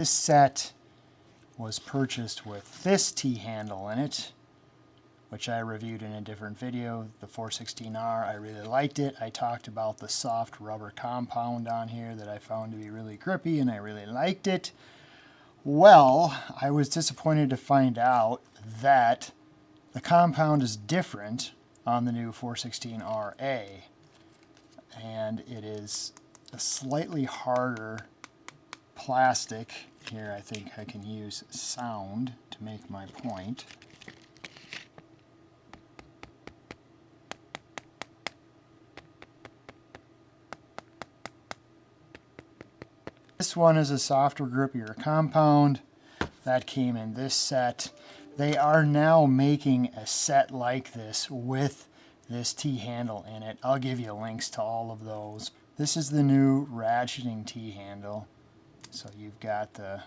This set was purchased with this T-handle in it, which I reviewed in a different video, the 416R. I really liked it. I talked about the soft rubber compound on here that I found to be really grippy, and I really liked it. Well, I was disappointed to find out that the compound is different on the new 416RA, and it is a slightly harder plastic. Here I think I can use sound to make my point. This one is a softer, grippier compound. That came in this set. They are now making a set like this with this T-handle in it. I'll give you links to all of those. This is the new ratcheting T-handle. So you've got the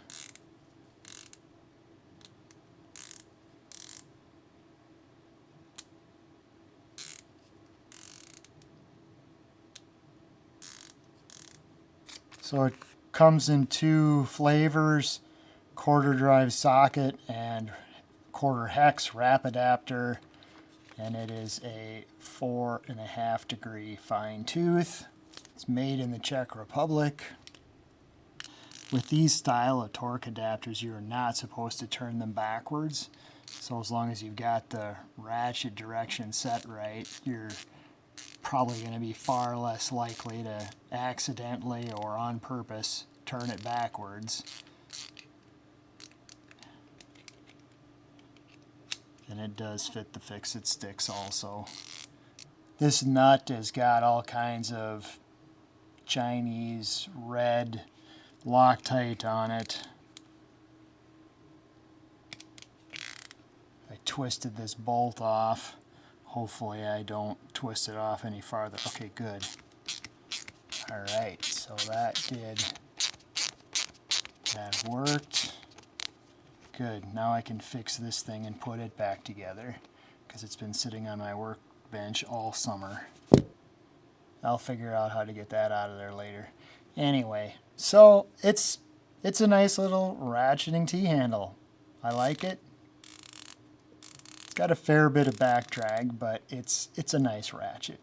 it comes in two flavors, quarter drive socket and quarter hex wrap adapter, and it is a 4.5 degree fine tooth. It's made in the Czech Republic. With these style of torque adapters, you're not supposed to turn them backwards. So as long as you've got the ratchet direction set right, you're probably going to be far less likely to accidentally or on purpose turn it backwards. And it does fit the fix-it sticks also. This nut has got all kinds of Chinese red Loctite on it. I twisted this bolt off. Hopefully I don't twist it off any farther. Okay, good. Alright, so that worked. Good, now I can fix this thing and put it back together because it's been sitting on my workbench all summer. I'll figure out how to get that out of there later. Anyway, so it's a nice little ratcheting T-handle. I like it. It's got a fair bit of back drag, but it's a nice ratchet.